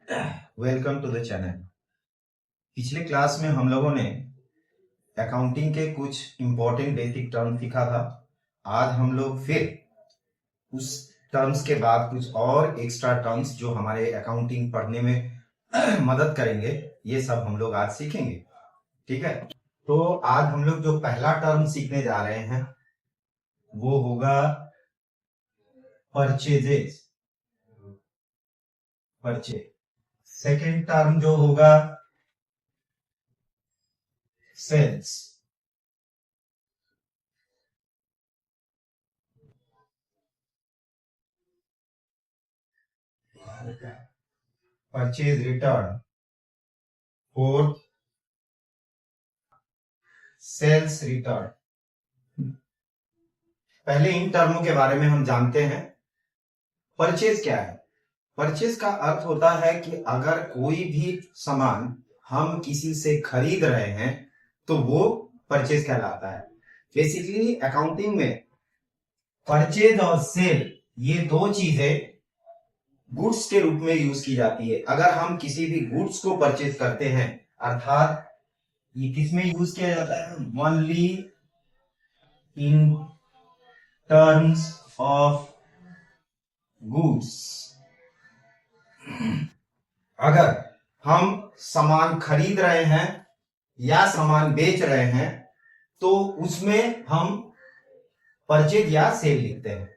Welcome to the channel. पिछले class में हम लोगों ने अकाउंटिंग के कुछ इंपॉर्टेंट बेसिक टर्म सीखा था। आज हम लोग फिर उस टर्म्स के बाद कुछ और एक्स्ट्रा टर्म्स जो हमारे अकाउंटिंग पढ़ने में मदद करेंगे, ये सब हम लोग आज सीखेंगे। ठीक है, तो आज हम लोग जो पहला टर्म सीखने जा रहे हैं वो होगा परचेजेस। परचेज। सेकेंड टर्म जो होगा sales. Purchase return. Fourth sales return. पहले इन टर्मों के बारे में हम जानते हैं। परचेज क्या है? परचेज का अर्थ होता है कि अगर कोई भी सामान हम किसी से खरीद रहे हैं तो वो परचेज कहलाता है। बेसिकली अकाउंटिंग में परचेज और सेल ये दो चीजें गुड्स के रूप में यूज की जाती है। अगर हम किसी भी गुड्स को परचेज करते हैं, अर्थात ये किसमें यूज किया जाता है? Only in terms of goods. अगर हम सामान खरीद रहे हैं या सामान बेच रहे हैं तो उसमें हम परचेज या सेल लिखते हैं।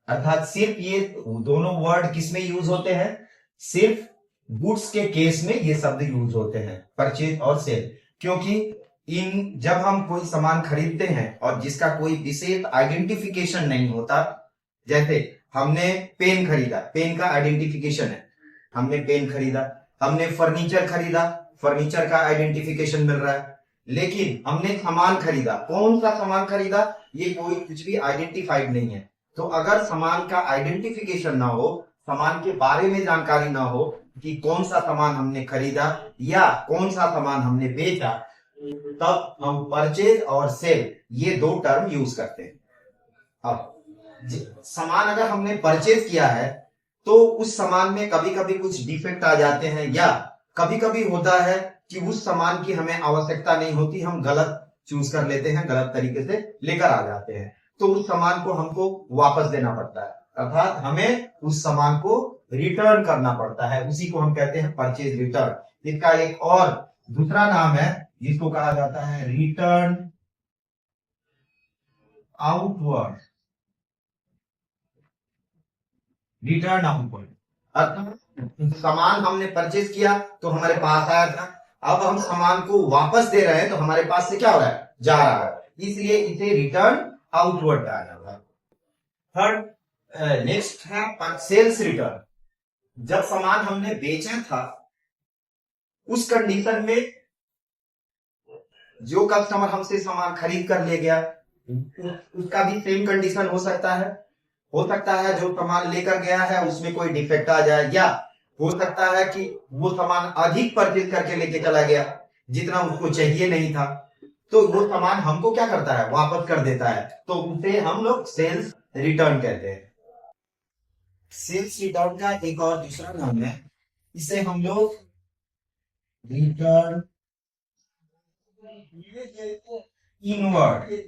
अर्थात सिर्फ ये दोनों वर्ड किसमें यूज होते हैं? सिर्फ गुड्स के केस में ये शब्द यूज होते हैं, परचेज और सेल। क्योंकि जब हम कोई सामान खरीदते हैं और जिसका कोई विशेष आइडेंटिफिकेशन नहीं होता, जैसे हमने पेन खरीदा, पेन का आइडेंटिफिकेशन है, हमने पेन खरीदा। हमने फर्नीचर खरीदा, फर्नीचर का आइडेंटिफिकेशन मिल रहा है। लेकिन हमने सामान खरीदा, कौन सा सामान खरीदा ये कोई कुछ भी आइडेंटिफाइड नहीं है। तो अगर सामान का आइडेंटिफिकेशन ना हो, सामान के बारे में जानकारी ना हो कि कौन सा सामान हमने खरीदा या कौन सा सामान हमने बेचा, तब हम परचेज और सेल ये दो टर्म यूज करते हैं। अब सामान अगर हमने परचेज किया है तो उस सामान में कभी कभी कुछ डिफेक्ट आ जाते हैं, या कभी कभी होता है कि उस सामान की हमें आवश्यकता नहीं होती, हम गलत चूज कर लेते हैं, गलत तरीके से लेकर आ जाते हैं, तो उस सामान को हमको वापस देना पड़ता है। अर्थात हमें उस सामान को रिटर्न करना पड़ता है, उसी को हम कहते हैं परचेज रिटर्न। इसका एक और दूसरा नाम है जिसको कहा जाता है रिटर्न आउटवर्ड। रिटर्न आउटवर्ड अर्थात सामान हमने परचेज किया तो हमारे पास आया था, अब हम सामान को वापस दे रहे हैं तो हमारे पास से क्या हो रहा है? जा रहा है, इसलिए इसे रिटर्न आउटवर्ड कहा जाता है। थर्ड नेक्स्ट है सेल्स रिटर्न। जब सामान हमने बेचा था उस कंडीशन में जो कस्टमर हमसे सामान खरीद कर ले गया उसका भी सेम कंडीशन हो सकता है। हो सकता है जो सामान लेकर गया है उसमें कोई डिफेक्ट आ जाए, या हो सकता है कि वो सामान अधिक परचेज करके लेके चला गया जितना उसको चाहिए नहीं था, तो वो सामान हमको क्या करता है? वापस कर देता है, तो उसे हम लोग सेल्स रिटर्न कहते हैं। सेल्स रिटर्न का एक और दूसरा नाम है, इसे हम लोग रिटर्न इनवर्ड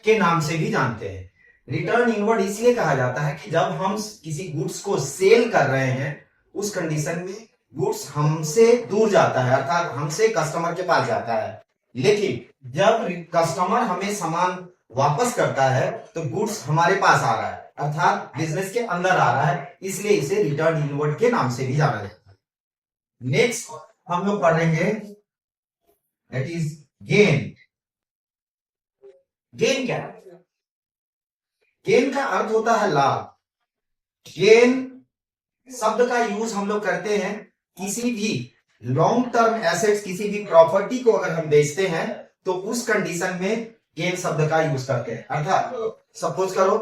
के नाम से भी जानते हैं। रिटर्न इनवर्ड इसलिए कहा जाता है कि जब हम किसी गुड्स को सेल कर रहे हैं उस कंडीशन में गुड्स हमसे दूर जाता है, अर्थात हमसे कस्टमर के पास जाता है, लेकिन जब कस्टमर हमें सामान वापस करता है तो गुड्स हमारे पास आ रहा है, अर्थात बिजनेस के अंदर आ रहा है, इसलिए इसे रिटर्न इनवर्ड के नाम से भी जाना जाता है। नेक्स्ट हम लोग पढ़ेंगे दैट इज गेन। गेन क्या है? गेन का अर्थ होता है लाभ। गेन शब्द का यूज हम लोग करते हैं किसी भी लॉन्ग टर्म एसेट्स, किसी भी प्रॉपर्टी को अगर हम बेचते हैं तो उस कंडीशन में गेन शब्द का यूज करते हैं। अर्थात सपोज करो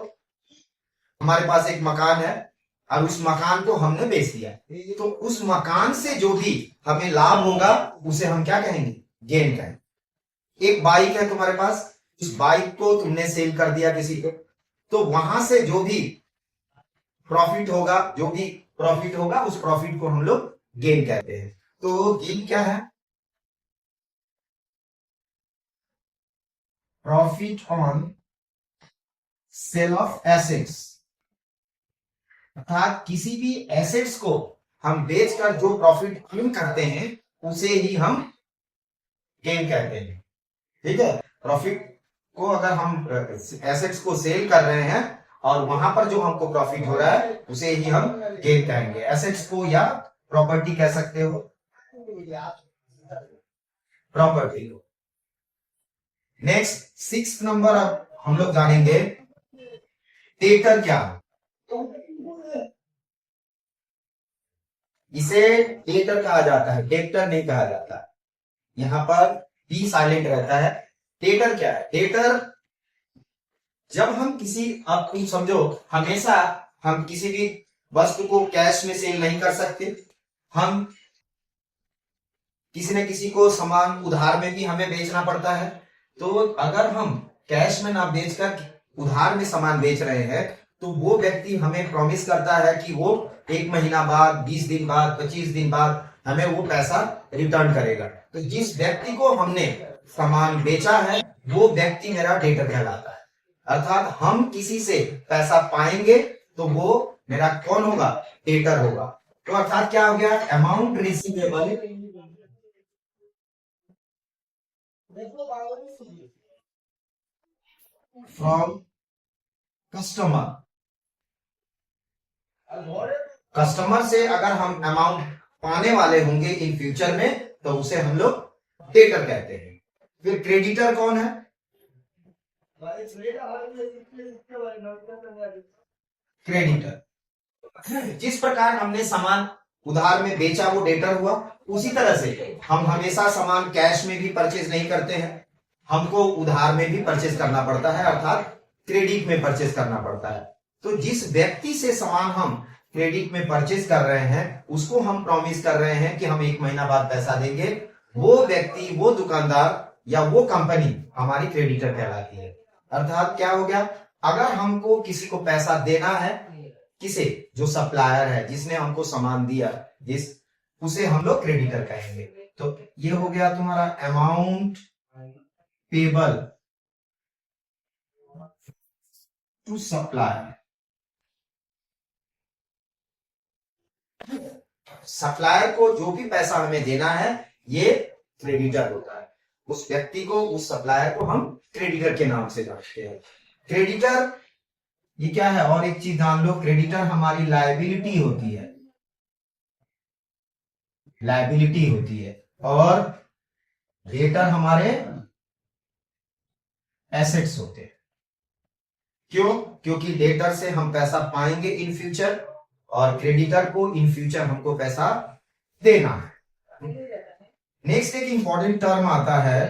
हमारे पास एक मकान है और उस मकान को हमने बेच दिया, तो उस मकान से जो भी हमें लाभ होगा उसे हम क्या कहेंगे? गेन कहेंगे। एक बाइक है तुम्हारे पास, उस बाइक को तुमने सेल कर दिया किसी को, तो वहां से जो भी प्रॉफिट होगा, जो भी प्रॉफिट होगा उस प्रॉफिट को हम लोग गेन कहते हैं। तो गेन क्या है? Profit on sale of assets, अर्थात किसी भी एसेट्स को हम बेचकर जो प्रॉफिट अर्न करते हैं उसे ही हम गेन कहते हैं। ठीक है, प्रॉफिट को अगर हम एसेट्स को सेल कर रहे हैं और वहां पर जो हमको प्रॉफिट हो रहा है उसे ही हम गेन कहेंगे। एसेट्स को या प्रॉपर्टी कह सकते हो, प्रॉपर्टी को। नेक्स्ट 6 नंबर अब हम लोग जानेंगे डेटर क्या है। इसे डेटर कहा जाता है, डेटर नहीं कहा जाता। यहां पर डी साइलेंट रहता है। डेटर क्या है? डेटर जब हम किसी, अब तुम समझो, हमेशा हम किसी भी वस्तु को कैश में सेल नहीं कर सकते। हम किसी न किसी को सामान उधार में भी हमें बेचना पड़ता है। तो अगर हम कैश में ना बेचकर उधार में सामान बेच रहे हैं तो वो व्यक्ति हमें प्रॉमिस करता है कि वो 1 महीना बाद, 20 दिन बाद, 25 दिन बाद हमें वो पैसा रिटर्न करेगा। तो जिस व्यक्ति को हमने सामान बेचा है वो व्यक्ति मेरा डेटर कहलाता है। अर्थात हम किसी से पैसा पाएंगे तो वो मेरा कौन होगा? डेटर होगा। तो अर्थात क्या हो गया? Amount receivable from customer. Customer से अगर हम अमाउंट पाने वाले होंगे इन फ्यूचर में तो उसे हम लोग डेटर कहते हैं। फिर क्रेडिटर कौन है? क्रेडिटर जिस प्रकार हमने सामान उधार में बेचा वो डेटर हुआ, उसी तरह से हम हमेशा सामान कैश में भी परचेज नहीं करते हैं, हमको उधार में भी परचेज करना पड़ता है, अर्थात क्रेडिट में परचेज करना पड़ता है। तो जिस व्यक्ति से सामान हम क्रेडिट में परचेज कर रहे हैं उसको हम प्रॉमिस कर रहे हैं कि हम 1 महीना बाद पैसा देंगे, वो व्यक्ति, वो दुकानदार या वो कंपनी हमारी क्रेडिटर कहलाती है। अर्थात क्या हो गया? अगर हमको किसी को पैसा देना है, किसे? जो सप्लायर है, जिसने हमको सामान दिया, उसे हम लोग क्रेडिटर कहेंगे। तो ये हो गया तुम्हारा amount payable to supplier. Supplier को जो भी पैसा हमें देना है ये क्रेडिटर होता है। उस व्यक्ति को, उस सप्लायर को हम क्रेडिटर के नाम से जानते हैं। क्रेडिटर ये क्या है? और एक चीज जान लो, क्रेडिटर हमारी लायबिलिटी होती है, लायबिलिटी होती है, और डेटर हमारे एसेट्स होते हैं। क्यों? क्योंकि डेटर से हम पैसा पाएंगे इन फ्यूचर और क्रेडिटर को इन फ्यूचर हमको पैसा देना है। नेक्स्ट एक इंपॉर्टेंट टर्म आता है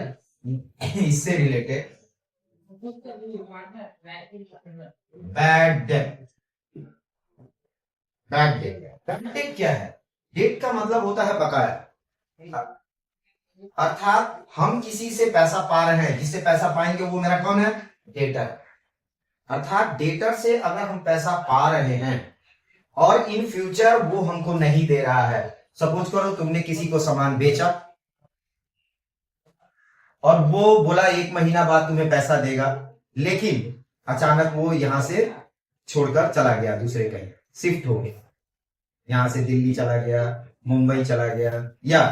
इससे related, bad debt. Bad debt, bad debt क्या है? डेट का मतलब होता है बकाया। अर्थात हम किसी से पैसा पा रहे हैं, जिससे पैसा पाएंगे वो मेरा कौन है? डेटर। अर्थात डेटर से अगर हम पैसा पा रहे हैं और इन फ्यूचर वो हमको नहीं दे रहा है, सपोज करो तुमने किसी को सामान बेचा और वो बोला 1 महीना बाद तुम्हें पैसा देगा, लेकिन अचानक वो यहां से छोड़कर चला गया, दूसरे कहीं शिफ्ट हो गया, यहां से दिल्ली चला गया, मुंबई चला गया या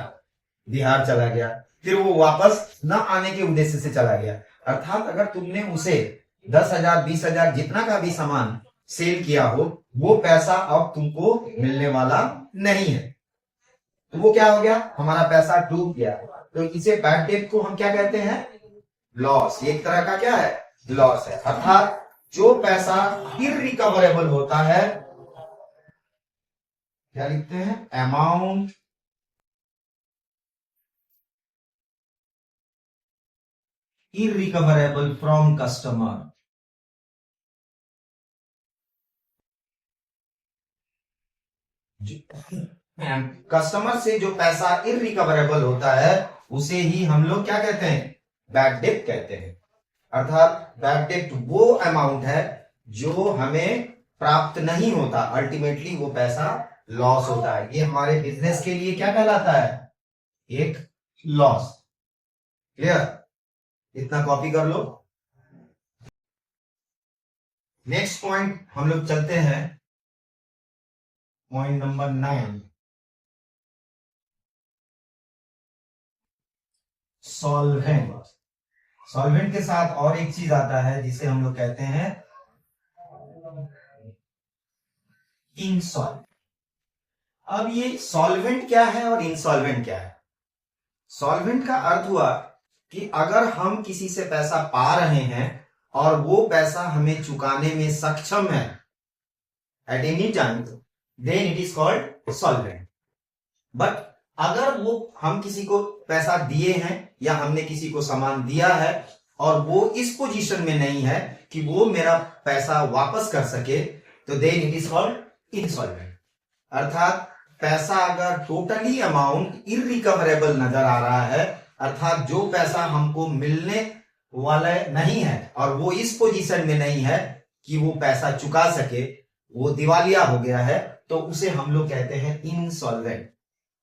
बिहार चला गया, फिर वो वापस न आने के उद्देश्य से चला गया। अर्थात अगर तुमने उसे 10,000 20,000 जितना का भी सामान सेल किया हो, वो पैसा अब तुमको मिलने वाला नहीं है, तो वो क्या हो गया? हमारा पैसा डूब गया। तो इसे बैड डेट को हम क्या कहते हैं? लॉस। एक तरह का क्या है? लॉस है। अर्थात जो पैसा इररिकवरेबल होता है, क्या लिखते हैं? Amount irrecoverable from customer. Customer से जो पैसा इररिकवरेबल होता है उसे ही हम लोग क्या कहते हैं? बैड डेट कहते हैं। अर्थात बैड डेट वो अमाउंट है जो हमें प्राप्त नहीं होता, अल्टीमेटली वो पैसा लॉस होता है। ये हमारे बिजनेस के लिए क्या कहलाता है? एक लॉस। क्लियर? इतना कॉपी कर लो। नेक्स्ट पॉइंट हम लोग चलते हैं, पॉइंट नंबर 9, सॉल्वेंट। सॉल्वेंट के साथ और एक चीज आता है जिसे हम लोग कहते हैं इंसॉल्वेंट। अब ये सॉल्वेंट क्या है और इंसॉल्वेंट क्या है? सॉल्वेंट का अर्थ हुआ कि अगर हम किसी से पैसा पा रहे हैं और वो पैसा हमें चुकाने में सक्षम है at any time, then it is called solvent. But अगर वो हम किसी को पैसा दिए हैं या हमने किसी को सामान दिया है और वो इस पोजीशन में नहीं है कि वो मेरा पैसा वापस कर सके, तो then it is called insolvent. अर्थात पैसा अगर टोटली अमाउंट इररिकवरेबल नजर आ रहा है, अर्थात जो पैसा हमको मिलने वाला नहीं है और वो इस पोजीशन में नहीं है कि वो पैसा चुका सके, वो दिवालिया हो गया है, तो उसे हम लोग कहते हैं इनसॉल्वेंट।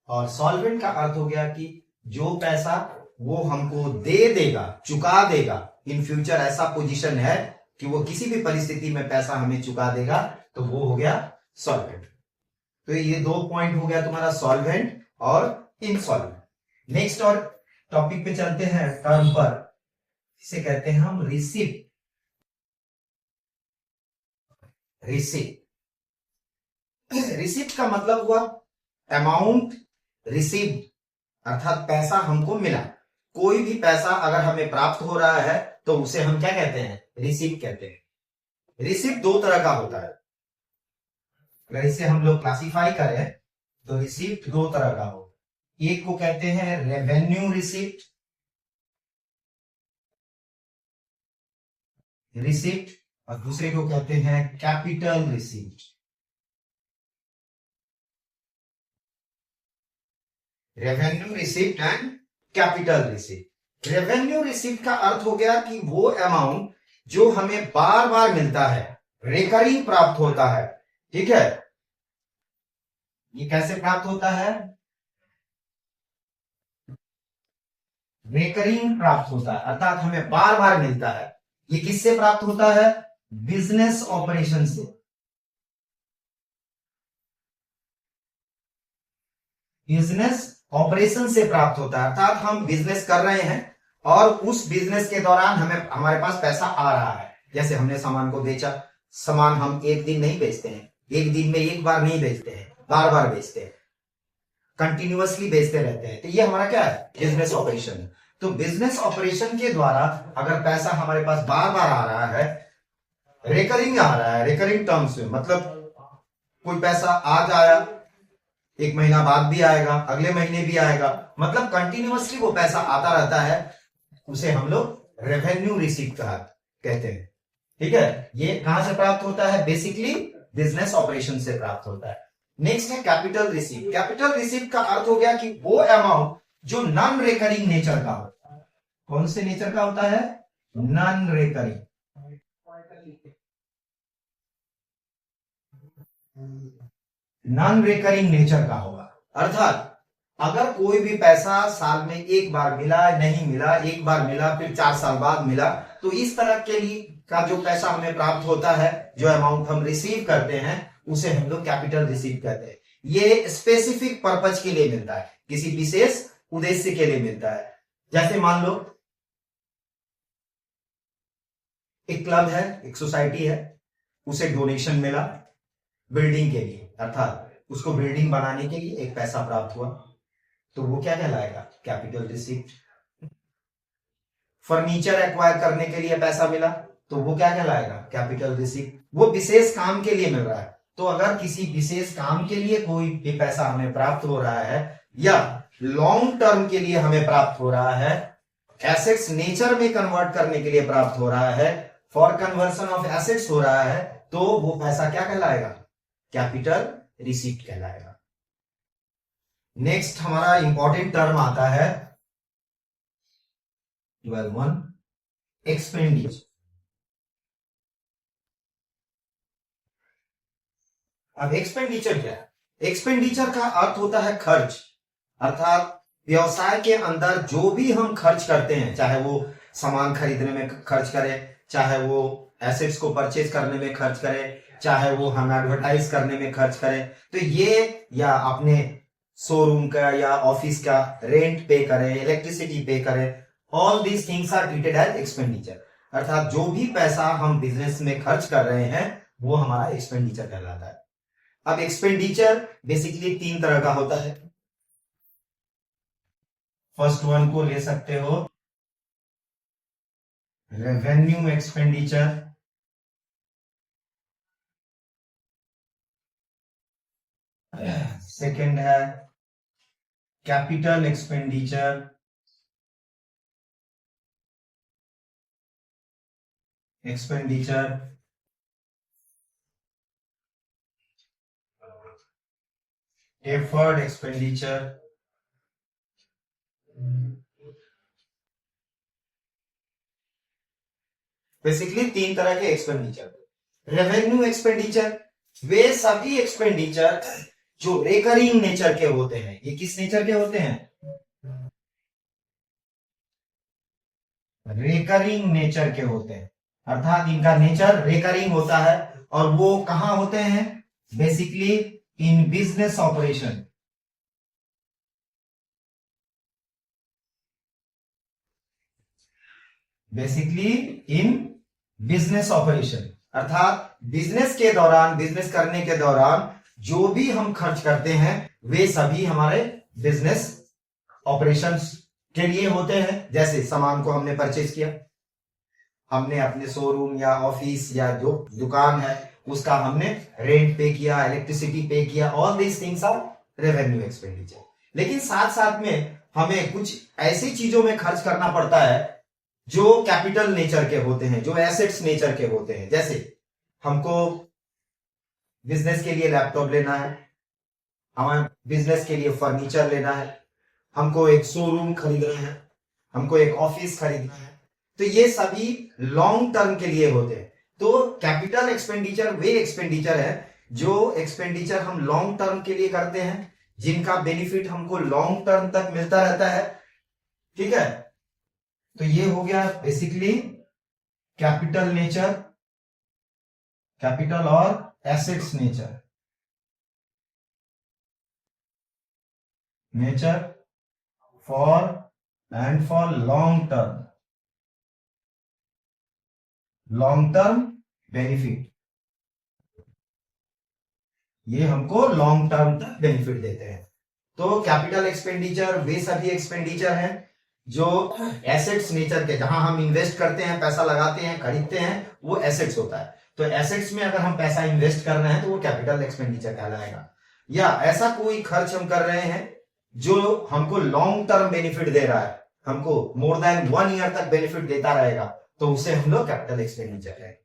और सॉल्वेंट का अर्थ हो गया कि जो पैसा वो हमको दे देगा, चुका देगा, इन फ्यूचर ऐसा पोजीशन है कि वो किसी भी परिस्थिति में पैसा हमें चुका देगा, तो वो हो गया सॉल्वेंट। तो ये 2 पॉइंट हो गया तुम्हारा, सॉल्वेंट और इनसॉल्वेंट। नेक्स्ट और टॉपिक पे चलते हैं, टर्म पर, इसे कहते हैं हम रिसीप्ट। रिसीप्ट का मतलब हुआ अमाउंट रिसीव्ड, अर्थात पैसा हमको मिला। कोई भी पैसा अगर हमें प्राप्त हो रहा है तो उसे हम क्या कहते हैं? रिसीप्ट कहते हैं। रिसीप्ट 2 तरह का होता है। अगर इसे हम लोग क्लासिफाई करें तो रिसीप्ट 2 तरह का हो। एक को कहते हैं रेवेन्यू रिसीप्ट, और दूसरे को कहते हैं capital receipt. Revenue receipt and capital receipt. Revenue receipt का अर्थ हो गया कि वो अमाउंट जो हमें बार बार मिलता है, रिकरिंग प्राप्त होता है। ठीक है, ये कैसे प्राप्त होता है? रिकरिंग प्राप्त होता है, अर्थात हमें बार बार मिलता है। ये किससे प्राप्त होता है? बिजनेस ऑपरेशन से। बिजनेस ऑपरेशन से प्राप्त होता है, अर्थात हम बिजनेस कर रहे हैं और उस बिजनेस के दौरान हमें हमारे पास पैसा आ रहा है। जैसे हमने सामान को बेचा, सामान हम एक दिन नहीं बेचते हैं, एक दिन में एक बार नहीं बेचते हैं, बार बार बेचते हैं, कंटिन्यूअसली बेचते रहते हैं। तो ये हमारा क्या है? Business operation. तो बिजनेस ऑपरेशन के द्वारा अगर पैसा हमारे पास बार बार आ रहा है, रिकरिंग आ रहा है, रिकरिंग टर्म्स में मतलब कोई पैसा आज आया, 1 महीना बाद भी आएगा, अगले महीने भी आएगा, मतलब कंटिन्यूअसली वो पैसा आता रहता है, उसे हम लोग रेवेन्यू रिसीप्ट कहते हैं। ठीक है, ये कहां से प्राप्त होता है? बेसिकली बिजनेस ऑपरेशन से प्राप्त होता है। नेक्स्ट है कैपिटल रिसीप्ट। कैपिटल रिसीप्ट का अर्थ हो गया कि वो अमाउंट जो नॉन रिकरिंग नेचर का होता है। कौन से नेचर का होता है? Non recurring. Non recurring nature का होगा, अर्थात अगर कोई भी पैसा साल में एक बार मिला, नहीं मिला, एक बार मिला फिर 4 साल बाद मिला, तो इस तरह के लिए का जो पैसा हमें प्राप्त होता है, जो अमाउंट हम रिसीव करते हैं, उसे हम लोग कैपिटल रिसीव कहते हैं। ये स्पेसिफिक पर्पज के लिए मिलता है, किसी विशेष उद्देश्य के लिए मिलता है। जैसे मान लो एक क्लब है, एक सोसाइटी है, उसे डोनेशन मिला बिल्डिंग के लिए, अर्थात उसको बिल्डिंग बनाने के लिए एक पैसा प्राप्त हुआ, तो वो क्या कहलाएगा? Capital receipt. फर्नीचर एक्वायर करने के लिए पैसा मिला, तो वो क्या कहलाएगा? Capital receipt. वो विशेष काम के लिए मिल रहा है। तो अगर किसी विशेष काम के लिए कोई भी पैसा हमें प्राप्त हो रहा है या लॉन्ग टर्म के लिए हमें प्राप्त हो रहा है, एसेट्स नेचर में कन्वर्ट करने के लिए प्राप्त हो रहा है, फॉर कन्वर्सन ऑफ एसेट्स हो रहा है, तो वो पैसा क्या कहलाएगा? कैपिटल रिसीप्ट कहलाएगा। नेक्स्ट हमारा इंपॉर्टेंट टर्म आता है 12 एक्सपेंडिचर। अब एक्सपेंडिचर क्या है? एक्सपेंडिचर का अर्थ होता है खर्च, अर्थात व्यवसाय के अंदर जो भी हम खर्च करते हैं, चाहे वो सामान खरीदने में खर्च करें, चाहे वो एसेट्स को परचेज करने में खर्च करें, चाहे वो हम एडवर्टाइज करने में खर्च करें, तो ये या अपने शोरूम का या ऑफिस का रेंट पे करें, इलेक्ट्रिसिटी पे करें, all these things are treated as expenditure. अर्थात जो भी पैसा हम बिजनेस में खर्च कर रहे हैं वो हमारा एक्सपेंडिचर कहलाता है। अब एक्सपेंडिचर बेसिकली 3 तरह का होता है। फर्स्ट वन को ले सकते हो रेवेन्यू एक्सपेंडिचर, सेकंड है capital expenditure, deferred expenditure, basically 3 तरह के एक्सपेंडिचर। रेवेन्यू एक्सपेंडिचर वे सभी एक्सपेंडिचर जो रेकरिंग नेचर के होते हैं। ये किस नेचर के होते हैं? रेकरिंग नेचर के होते हैं, अर्थात इनका नेचर रेकरिंग होता है। और वो कहां होते हैं? Basically in business operation. Basically in business operation, अर्थात बिजनेस के दौरान, बिजनेस करने के दौरान जो भी हम खर्च करते हैं वे सभी हमारे बिजनेस ऑपरेशंस के लिए होते हैं। जैसे सामान को हमने परचेज किया, हमने अपने शोरूम या ऑफिस या जो दुकान है उसका हमने रेंट पे किया, इलेक्ट्रिसिटी पे किया, all these things are revenue expenditure. लेकिन साथ साथ में हमें कुछ ऐसी चीजों में खर्च करना पड़ता है जो कैपिटल नेचर के होते हैं, जो एसेट्स नेचर के होते हैं। जैसे हमको बिजनेस के लिए लैपटॉप लेना है, हमारे बिजनेस के लिए फर्नीचर लेना है, हमको एक शोरूम खरीदना है, हमको एक ऑफिस खरीदना है, तो ये सभी लॉन्ग टर्म के लिए होते हैं। तो कैपिटल एक्सपेंडिचर वे एक्सपेंडिचर है जो एक्सपेंडिचर हम लॉन्ग टर्म के लिए करते हैं, जिनका बेनिफिट हमको लॉन्ग टर्म तक मिलता रहता है। ठीक है, तो ये हो गया बेसिकली कैपिटल नेचर, कैपिटल और assets nature, nature for and for long term benefit, ये हमको लॉन्ग टर्म तक बेनिफिट देते हैं। तो कैपिटल एक्सपेंडिचर वे सभी एक्सपेंडिचर हैं जो एसेट्स नेचर के, जहां हम इन्वेस्ट करते हैं, पैसा लगाते हैं, खरीदते हैं, वो एसेट्स होता है। तो एसेट्स में अगर हम पैसा इन्वेस्ट कर रहे हैं तो वो कैपिटल एक्सपेंडिचर कहलाएगा। या ऐसा कोई खर्च हम कर रहे हैं जो हमको लॉन्ग टर्म बेनिफिट दे रहा है, हमको मोर देन 1 ईयर तक बेनिफिट देता रहेगा, तो उसे हम लोग कैपिटल एक्सपेंडिचर है।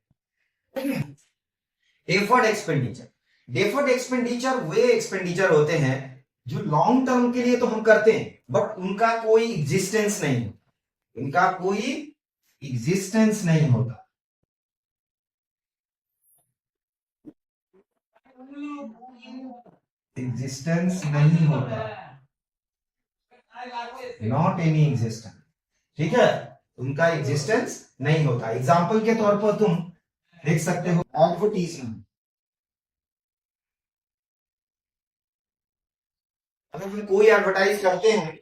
डेफर्ड एक्सपेंडिचर, डेफर्ड एक्सपेंडिचर वे एक्सपेंडिचर होते हैं जो लॉन्ग टर्म के लिए तो हम करते हैं बट उनका कोई एग्जिस्टेंस नहीं, उनका कोई एग्जिस्टेंस नहीं होता। एग्जिस्टेंस नहीं होता, नॉट एनी एग्जिस्टेंस। ठीक है, उनका एग्जिस्टेंस नहीं होता। एग्जाम्पल के तौर पर तुम देख सकते हो एडवर्टीजमेंट। अगर हम कोई एडवर्टाइज करते हैं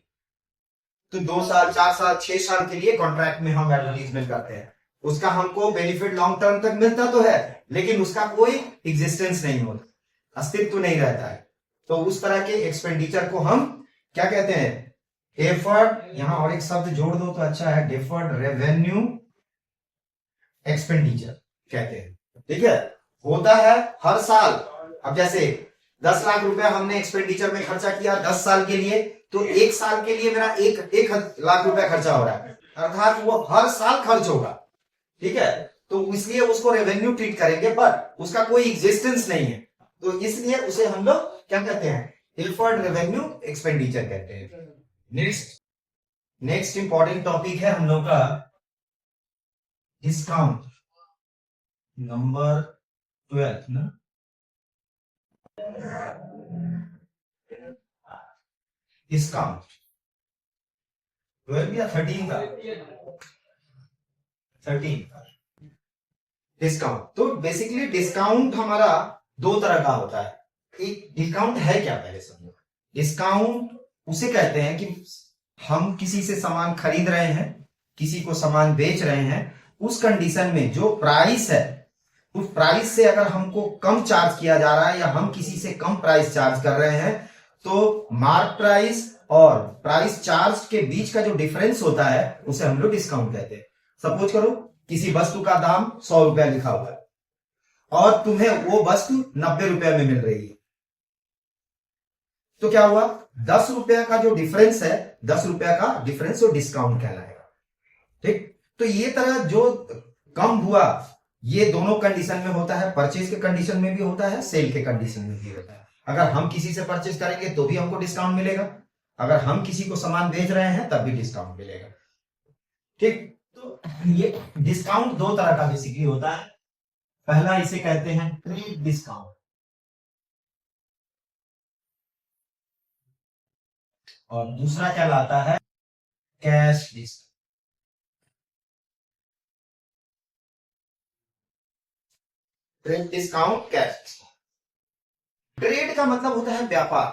तो 2 साल, 4 साल, 6 साल के लिए कॉन्ट्रैक्ट में हम एडवर्टीजमेंट करते हैं, उसका हमको बेनिफिट लॉन्ग टर्म तक मिलता तो है लेकिन उसका कोई एग्जिस्टेंस नहीं होता, अस्तित्व नहीं रहता है। तो उस तरह के एक्सपेंडिचर को हम क्या कहते हैं? डेफर्ड, यहां और एक शब्द जोड़ दो तो अच्छा है, डेफर्ड रेवेन्यू एक्सपेंडिचर कहते हैं। ठीक है, होता है हर साल। अब जैसे 10 लाख रुपया हमने एक्सपेंडिचर में खर्चा किया 10 साल के लिए, तो 1 साल के लिए मेरा 1 लाख रुपया खर्चा हो रहा है, अर्थात वो हर साल खर्च होगा। ठीक है, तो इसलिए उसको रेवेन्यू ट्रीट करेंगे पर उसका कोई एग्जिस्टेंस नहीं है, तो इसलिए उसे हम लोग क्या कहते हैं? डेफर्ड रेवेन्यू एक्सपेंडिचर कहते हैं। नेक्स्ट इंपॉर्टेंट टॉपिक है हम लोग का डिस्काउंट, नंबर 12 ना। डिस्काउंट 12 या 13 का 13 डिस्काउंट। तो बेसिकली डिस्काउंट हमारा दो तरह का होता है। एक डिस्काउंट है क्या, पहले समझो। डिस्काउंट उसे कहते हैं कि हम किसी से सामान खरीद रहे हैं, किसी को सामान बेच रहे हैं, उस कंडीशन में जो प्राइस है उस प्राइस से अगर हमको कम चार्ज किया जा रहा है या हम किसी से कम प्राइस चार्ज कर रहे हैं, तो मार्क प्राइस और प्राइस चार्ज के बीच का जो डिफरेंस होता है उसे हम लोग डिस्काउंट कहते हैं। सपोज करो किसी वस्तु का दाम 100 रुपया लिखा हुआ है और तुम्हें वो वस्तु 90 रुपया में मिल रही है, तो क्या हुआ, 10 रुपया का जो डिफरेंस है, 10 रुपया का डिफरेंस वो डिस्काउंट कहलाएगा। ठीक, तो ये तरह जो कम हुआ ये दोनों कंडीशन में होता है, परचेज के कंडीशन में भी होता है, सेल के कंडीशन में भी होता है। अगर हम किसी से परचेज करेंगे तो भी हमको डिस्काउंट मिलेगा, अगर हम किसी को सामान बेच रहे हैं तब भी डिस्काउंट मिलेगा। ठीक, तो ये डिस्काउंट दो तरह का बेसिकली होता है। पहला इसे कहते हैं ट्रेड डिस्काउंट और दूसरा कहलाता है cash discount. Trade discount, cash discount. Trade का मतलब होता है व्यापार,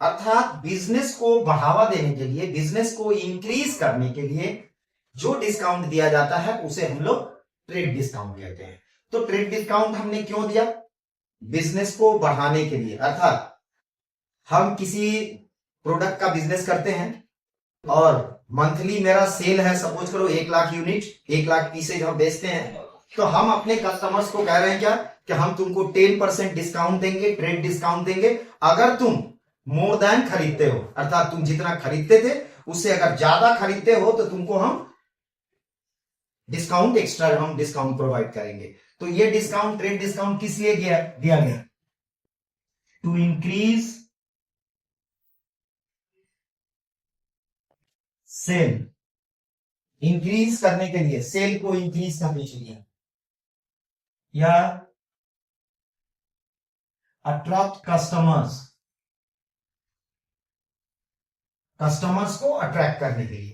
अर्थात बिजनेस को बढ़ावा देने के लिए, बिजनेस को इंक्रीज करने के लिए जो डिस्काउंट दिया जाता है उसे हम लोग ट्रेड डिस्काउंट कहते हैं। तो ट्रेड डिस्काउंट हमने क्यों दिया, बिजनेस को बढ़ाने के लिए। अर्थात हम किसी प्रोडक्ट का बिजनेस करते हैं और मंथली मेरा सेल है, सपोज करो 1 लाख यूनिट, 1 लाख पीसेज हम बेचते हैं, तो हम अपने कस्टमर्स को कह रहे हैं क्या कि हम तुमको 10% डिस्काउंट देंगे, ट्रेड डिस्काउंट देंगे, अगर तुम मोर देन खरीदते हो, अर्थात तुम जितना खरीदते थे उससे अगर ज्यादा खरीदते हो तो तुमको हम डिस्काउंट, एक्स्ट्रा हम डिस्काउंट प्रोवाइड करेंगे। तो ये डिस्काउंट, ट्रेड डिस्काउंट किस लिए दिया गया, टू इंक्रीज सेल, इंक्रीज करने के लिए, सेल को इंक्रीज करने के लिए, या अट्रैक्ट कस्टमर्स, कस्टमर्स को अट्रैक्ट करने के लिए।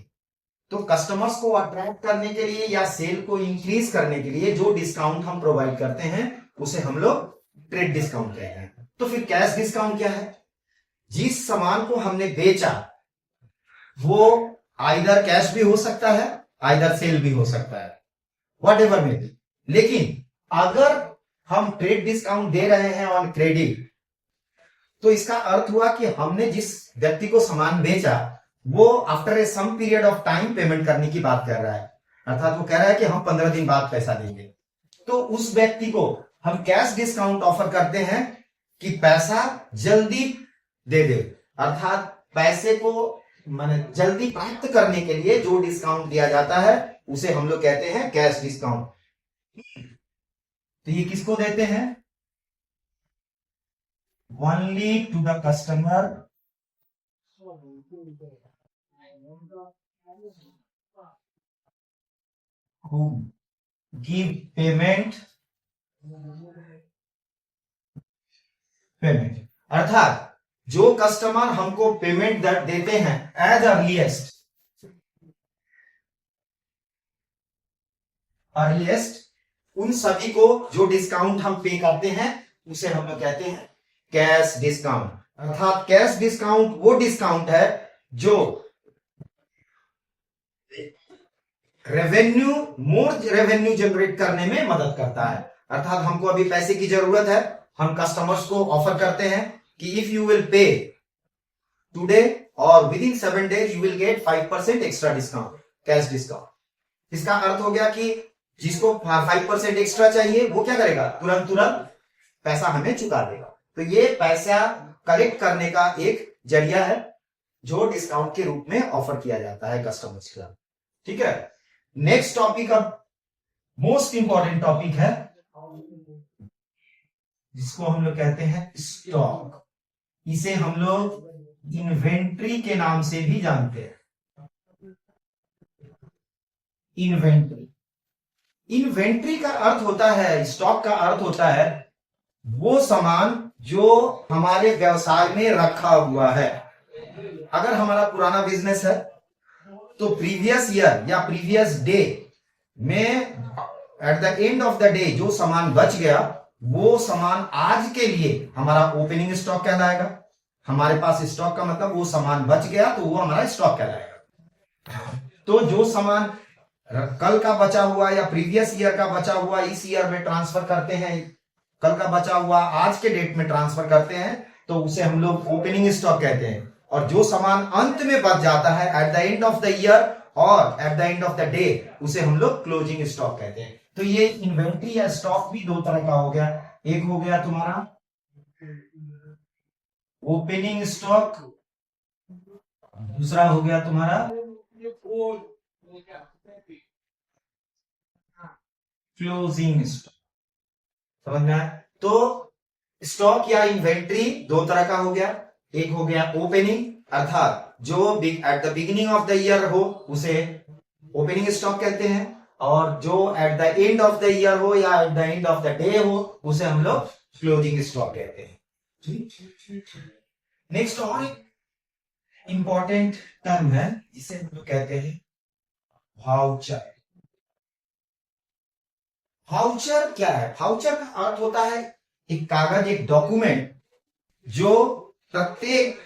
तो कस्टमर्स को अट्रैक्ट करने के लिए या सेल को इंक्रीज करने के लिए जो डिस्काउंट हम प्रोवाइड करते हैं उसे हम लोग ट्रेड डिस्काउंट कहते हैं। तो फिर कैश डिस्काउंट क्या है, जिस सामान को हमने बेचा वो आइदर कैश भी हो सकता है, आइदर सेल भी हो सकता है, वट एवर में भी। लेकिन अगर हम ट्रेड डिस्काउंट दे रहे हैं ऑन क्रेडिट, तो इसका अर्थ हुआ कि हमने जिस व्यक्ति को सामान बेचा वो after a some period of time payment करने की बात कर रहा है, अर्थात वो कह रहा है कि हम 15 दिन बाद पैसा देंगे। तो उस व्यक्ति को हम कैश डिस्काउंट ऑफर करते हैं कि पैसा जल्दी दे दे, अर्थात पैसे को माने जल्दी प्राप्त करने के लिए जो डिस्काउंट दिया जाता है उसे हम लोग कहते हैं कैश डिस्काउंट। तो ये किसको देते हैं, only to the customer who give payment, अर्थात जो कस्टमर हमको पेमेंट देते हैं एज अर्लीएस्ट, उन सभी को जो डिस्काउंट हम पे करते हैं उसे हम लोग कहते हैं कैश डिस्काउंट। अर्थात कैश डिस्काउंट वो डिस्काउंट है जो रेवेन्यू, मोर रेवेन्यू जनरेट करने में मदद करता है। अर्थात हमको अभी पैसे की जरूरत है, हम कस्टमर्स को ऑफर करते हैं कि if you will pay today और within 7 days you will get 5% extra discount, cash discount. इसका अर्थ हो गया कि जिसको 5% एक्स्ट्रा चाहिए वो क्या करेगा, तुरंत पैसा हमें चुका देगा। तो ये पैसा कलेक्ट करने का एक जरिया है जो डिस्काउंट के रूप में ऑफर किया जाता है कस्टमर्स के साथ। ठीक है, नेक्स्ट टॉपिक अब मोस्ट इंपॉर्टेंट टॉपिक है जिसको हम लोग कहते हैं स्टॉक। इसे हम लोग इन्वेंट्री के नाम से भी जानते हैं। इन्वेंट्री का अर्थ होता है, स्टॉक का अर्थ होता है वो सामान जो हमारे व्यवसाय में रखा हुआ है, अगर हमारा पुराना बिजनेस है तो प्रीवियस ईयर या प्रीवियस डे में eight the end of the day जो सामान बच गया वो सामान आज के लिए हमारा ओपनिंग स्टॉक कहलाएगा। हमारे पास स्टॉक का मतलब वो सामान बच गया तो वो हमारा स्टॉक कहलाएगा। तो जो सामान कल का बचा हुआ या प्रीवियस ईयर का बचा हुआ इस ईयर में ट्रांसफर करते हैं, कल का बचा हुआ आज के डेट में ट्रांसफर करते हैं तो उसे हम लोग ओपनिंग स्टॉक कहते हैं। और जो सामान अंत में बच जाता है at the end of the year और at the end of the day उसे हम लोग क्लोजिंग स्टॉक कहते हैं। तो ये इन्वेंट्री या स्टॉक भी दो तरह का हो गया। एक हो गया तुम्हारा ओपनिंग स्टॉक, दूसरा हो गया तुम्हारा क्लोजिंग स्टॉक। समझ में आया? तो स्टॉक या इन्वेंट्री दो तरह का हो गया। एक हो गया ओपनिंग अर्थात जो at the beginning of the year हो उसे ओपनिंग स्टॉक कहते हैं, और जो eight the end of the year हो या eight the end of the day हो उसे हम लोग क्लोजिंग स्टॉक कहते हैं। नेक्स्ट और एक इंपॉर्टेंट टर्म है जिसे हम लोग कहते हैं वाउचर। वाउचर क्या है? वाउचर का अर्थ होता है एक कागज, एक डॉक्यूमेंट जो प्रत्येक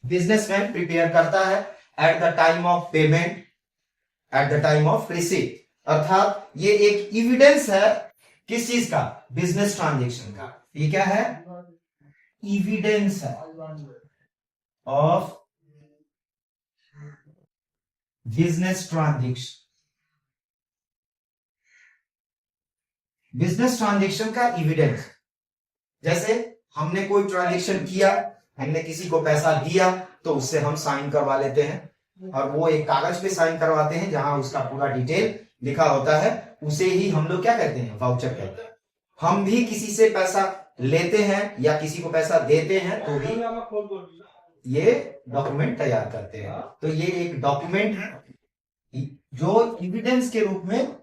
बिजनेसमैन प्रिपेयर करता है at the time of payment, at the time of receipt. अर्थात ये एक एविडेंस है किस चीज का? बिजनेस ट्रांजेक्शन का। ये क्या है? एविडेंस है of business transaction. Business transaction का एविडेंस, जैसे हमने कोई ट्रांजेक्शन किया, हमने किसी को पैसा दिया तो उससे हम साइन करवा लेते हैं और वो एक कागज पे साइन करवाते हैं जहां उसका पूरा डिटेल लिखा होता है, उसे ही हम लोग क्या कहते हैं? वाउचर कहते हैं। हम भी किसी से पैसा लेते हैं या किसी को पैसा देते हैं तो भी ये डॉक्यूमेंट तैयार करते हैं। तो ये एक डॉक्यूमेंट है जो एविडेंस के रूप में,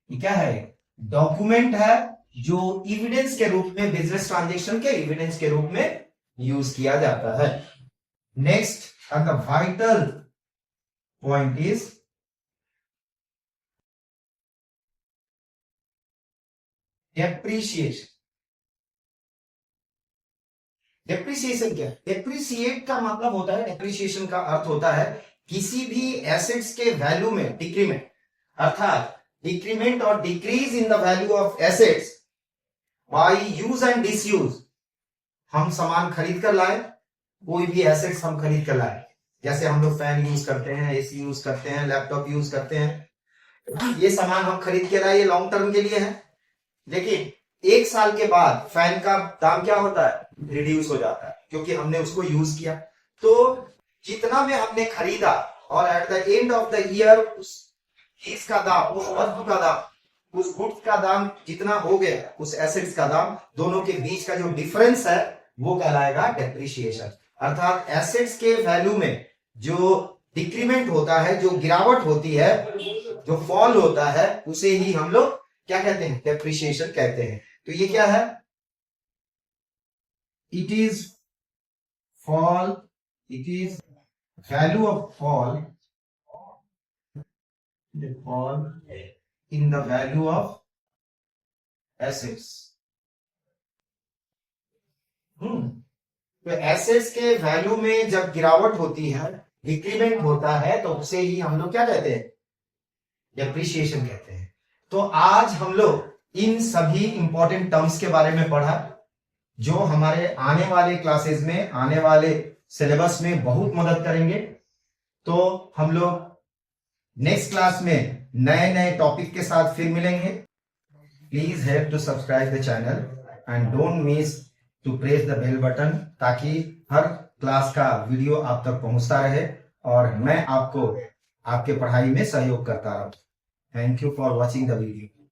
क्या है? डॉक्यूमेंट है जो एविडेंस के रूप में, बिजनेस ट्रांजैक्शन के एविडेंस के रूप में यूज किया जाता है। Next the vital point is depreciation. Depreciation क्या है? डेप्रीशिएट का मतलब होता है, डेप्रीशिएशन का अर्थ होता है किसी भी एसेट्स के वैल्यू में डिक्रीमेंट, अर्थात डिक्रीमेंट और decrease in the value of assets by use and disuse. हम सामान खरीद कर लाए, कोई भी एसेट्स हम खरीद कर लाए, जैसे हम लोग फैन यूज करते हैं, एसी यूज करते हैं, लैपटॉप यूज करते हैं, ये सामान हम खरीद के लाए, ये लॉन्ग टर्म के लिए है। लेकिन एक साल के बाद फैन का दाम क्या होता है? रिड्यूस हो जाता है क्योंकि हमने उसको यूज किया। तो जितना में हमने खरीदा और at the end of the year उस चीज का दाम, उस वस्तु का दाम, उस गुड्स का दाम जितना हो गया, उस एसेट्स का दाम, दोनों के बीच का जो डिफरेंस है वो कहलाएगा डेप्रीशिएशन। अर्थात एसेट्स के वैल्यू में जो डिक्रीमेंट होता है, जो गिरावट होती है, जो फॉल होता है, उसे ही हम लोग क्या कहते हैं? डेप्रीशिएशन कहते हैं। तो ये क्या है? It is fall, it is value of fall in the value of assets। तो एसेट्स के वैल्यू में जब गिरावट होती है, डिक्रीमेंट होता है, तो उसे ही हम लोग क्या कहते हैं? डेप्रीशिएशन कहते हैं। तो आज हम लोग इन सभी इंपॉर्टेंट टर्म्स के बारे में पढ़ा जो हमारे आने वाले क्लासेस में, आने वाले सिलेबस में बहुत मदद करेंगे। तो हम लोग नेक्स्ट क्लास में नए नए टॉपिक के साथ फिर मिलेंगे। Please help to subscribe the channel and don't miss to press the bell button, ताकि हर क्लास का वीडियो आप तक पहुंचता रहे और मैं आपको आपके पढ़ाई में सहयोग करता रहूं। Thank you for watching the video.